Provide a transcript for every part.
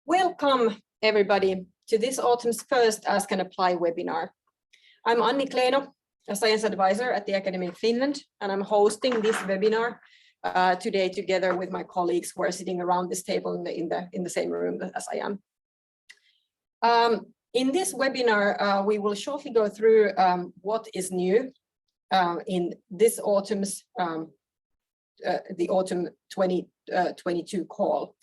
Welcome, everybody, to this autumn's first Ask and Apply webinar. I'm Anni Kleeno, a science advisor at the Academy of Finland, and I'm hosting this webinar today together with my colleagues who are sitting around this table in the same room as I am. In this webinar, we will shortly go through what is new in this autumn's the autumn 2022 call.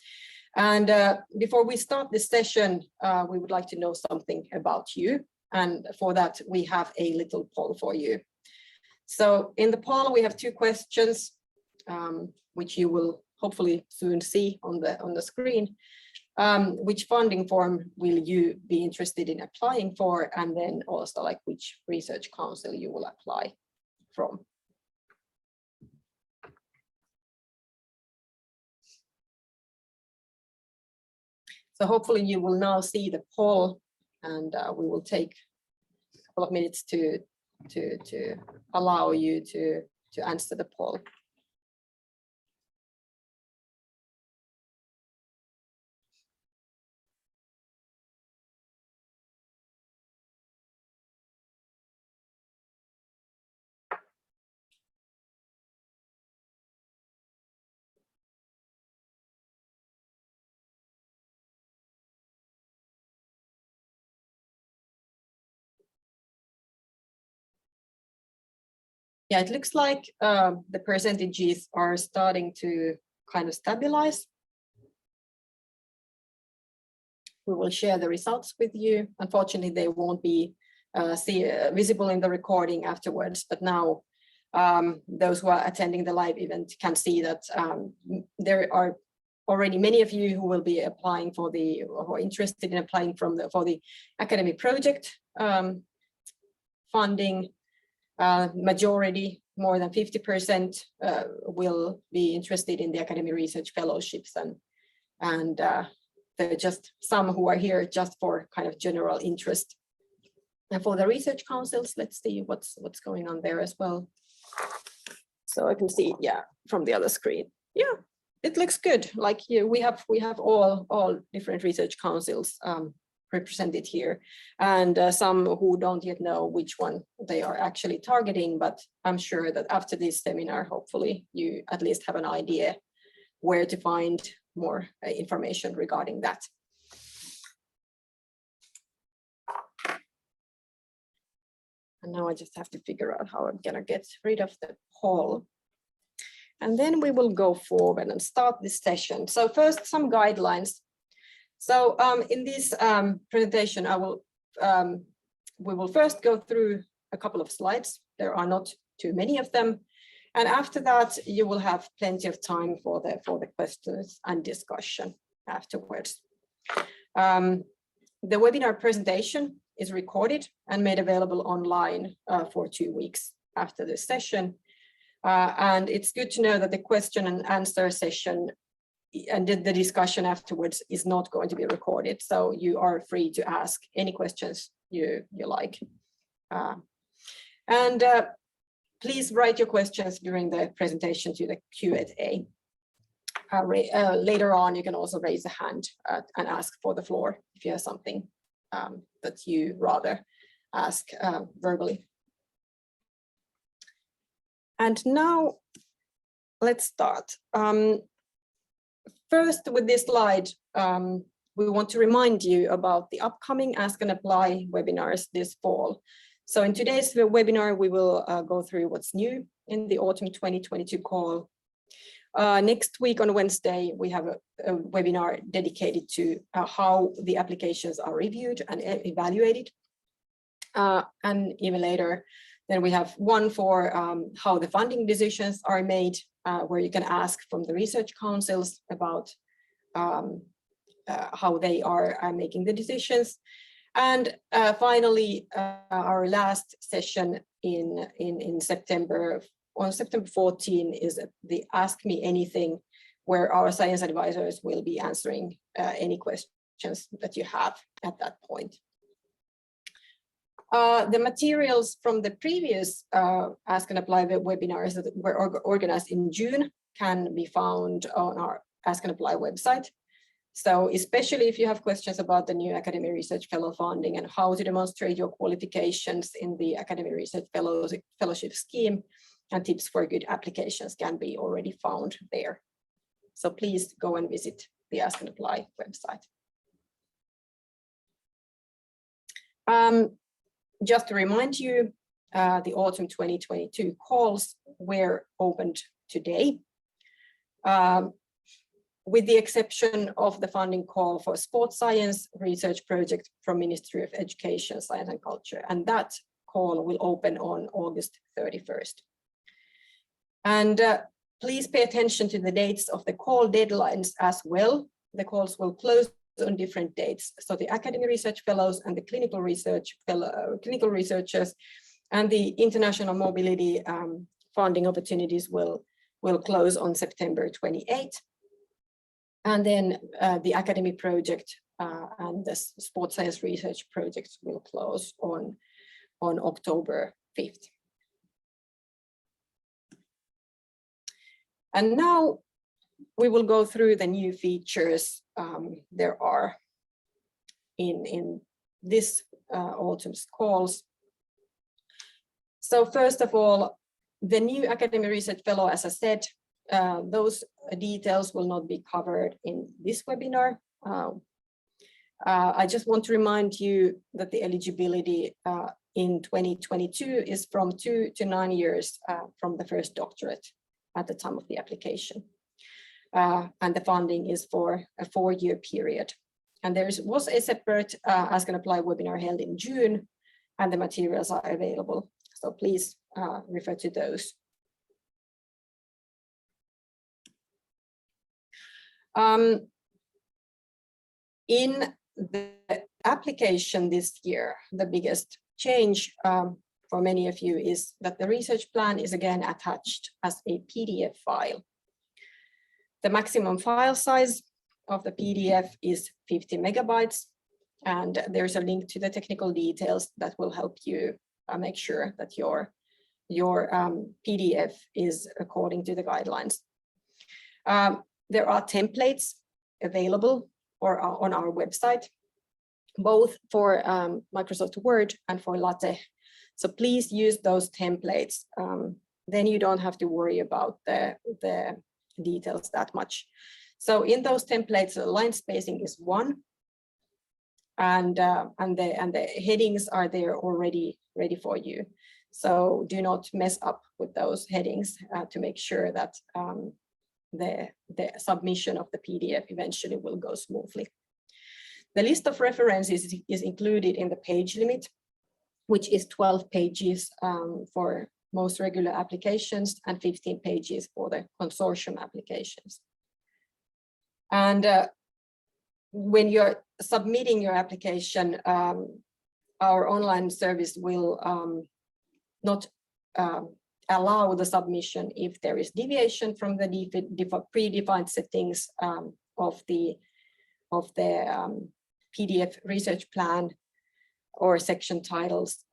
And before we start this session, we would like to know something about you. And for that, we have a little poll for you. So in the poll, we have two questions, which you will hopefully soon see on the screen. Which funding form will you be interested in applying for? And then also like which research council you will apply from. So hopefully you will now see the poll, and we will take a couple of minutes to allow you to answer the poll. Yeah, it looks like the percentages are starting to kind of stabilize. We will share the results with you. Unfortunately, they won't be visible in the recording afterwards, but now those who are attending the live event can see that there are already many of you who will be applying for who are interested in applying for the academy project funding. Majority, more than 50%, will be interested in the academy research fellowships, and there are just some who are here just for kind of general interest. And for the research councils, let's see what's going on there as well. So I can see, yeah, from the other screen. Yeah, it looks good. Like we have all different research councils represented here, and some who don't yet know which one they are actually targeting, but I'm sure that after this seminar, hopefully you at least have an idea where to find more information regarding that. And now I just have to figure out how I'm gonna get rid of the poll. And then we will go forward and start this session. So first, some guidelines. So in this presentation, we will first go through a couple of slides. There are not too many of them. And after that, you will have plenty of time for the questions and discussion afterwards. The webinar presentation is recorded and made available online for 2 weeks after this session. And it's good to know that the question and answer session and the discussion afterwards is not going to be recorded, so you are free to ask any questions you like. Please write your questions during the presentation to the Q&A. Later on, you can also raise a hand and ask for the floor if you have something that you rather ask verbally. And now let's start. First, with this slide, we want to remind you about the upcoming Ask and Apply webinars this fall. So in today's webinar, we will go through what's new in the autumn 2022 call. Next week on Wednesday, we have a webinar dedicated to how the applications are reviewed and evaluated. And even later, then we have one for how the funding decisions are made, where you can ask from the research councils about how they are making the decisions. And finally, our last session in September, on September 14, is the Ask Me Anything, where our science advisors will be answering any questions that you have at that point. The materials from the previous Ask and Apply webinars that were organized in June can be found on our Ask and Apply website. So especially if you have questions about the new Academy Research Fellow funding and how to demonstrate your qualifications in the Academy Research Fellowship scheme, and tips for good applications can be already found there. So please go and visit the Ask and Apply website. Just to remind you, the autumn 2022 calls were opened today. With the exception of the funding call for sports science research project from Ministry of Education, Science and Culture, and that call will open on August 31st. And please pay attention to the dates of the call deadlines as well. The calls will close on different dates. So the Academy Research Fellows and the clinical researchers and the international mobility funding opportunities will close on September 28th. And then the academy project and the sports science research projects will close on October 5th. And now we will go through the new features there are in this autumn's calls. So first of all, the new Academy Research Fellow, as I said, those details will not be covered in this webinar. I just want to remind you that the eligibility in 2022 is from 2 to 9 years from the first doctorate at the time of the application. And the funding is for a 4-year period. And there was a separate Ask and Apply webinar held in June, and the materials are available. So please refer to those. In the application this year, the biggest change for many of you is that the research plan is again attached as a PDF file. The maximum file size of the PDF is 50 megabytes, and there's a link to the technical details that will help you make sure that your PDF is according to the guidelines. There are templates available on our website, both for Microsoft Word and for LaTeX. So please use those templates. Then you don't have to worry about the details that much. So in those templates, the line spacing is 1, and the headings are there already ready for you. So do not mess up with those headings to make sure that the submission of the PDF eventually will go smoothly. The list of references is included in the page limit, which is 12 pages for most regular applications and 15 pages for the consortium applications. And when you're submitting your application, our online service will not allow the submission if there is deviation from the predefined settings of the PDF research plan or section titles,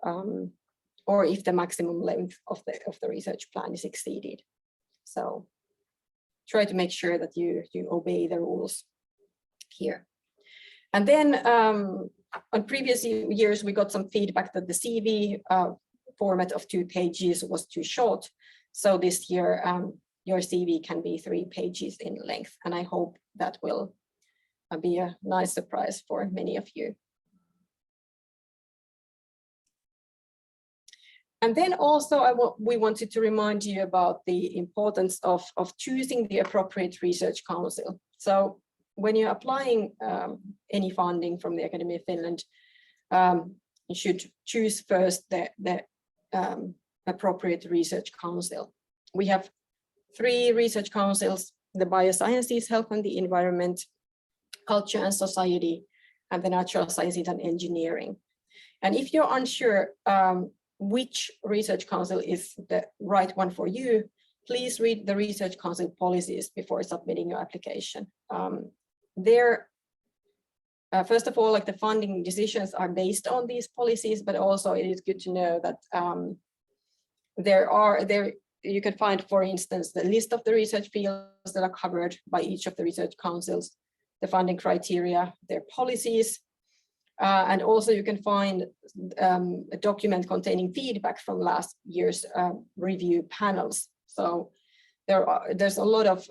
or if the maximum length of the research plan is exceeded. So try to make sure that you obey the rules here. And then on previous years, we got some feedback that the CV format of 2 pages was too short. So this year, your CV can be 3 pages in length. And I hope that will be a nice surprise for many of you. And then also we wanted to remind you about the importance of choosing the appropriate research council. So when you're applying any funding from the Academy of Finland, you should choose first the appropriate research council. We have 3 research councils: the Biosciences, Health and the Environment, Culture and Society, and the Natural Sciences and Engineering. And if you're unsure which research council is the right one for you, please read the research council policies before submitting your application. First of all, like the funding decisions are based on these policies, but also it is good to know that you can find, for instance, the list of the research fields that are covered by each of the research councils. the funding criteria, their policies, and also you can find a document containing feedback from last year's review panels. So there's a lot of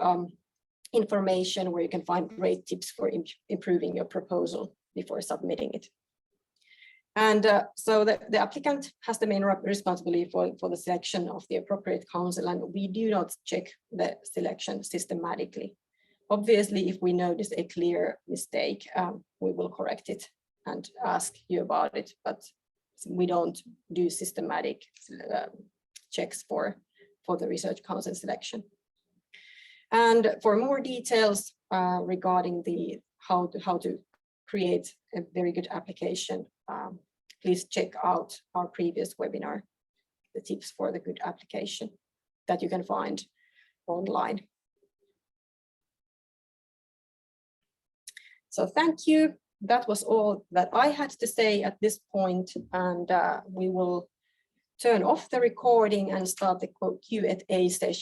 information where you can find great tips for improving your proposal before submitting it. And so the applicant has the main responsibility for the selection of the appropriate counsel, and we do not check the selection systematically. Obviously, if we notice a clear mistake, we will correct it and ask you about it, but we don't do systematic checks for the research council selection. And for more details regarding how to create a very good application, please check out our previous webinar, the tips for the good application, that you can find online. So thank you. That was all that I had to say at this point, and we will turn off the recording and start the Q&A session.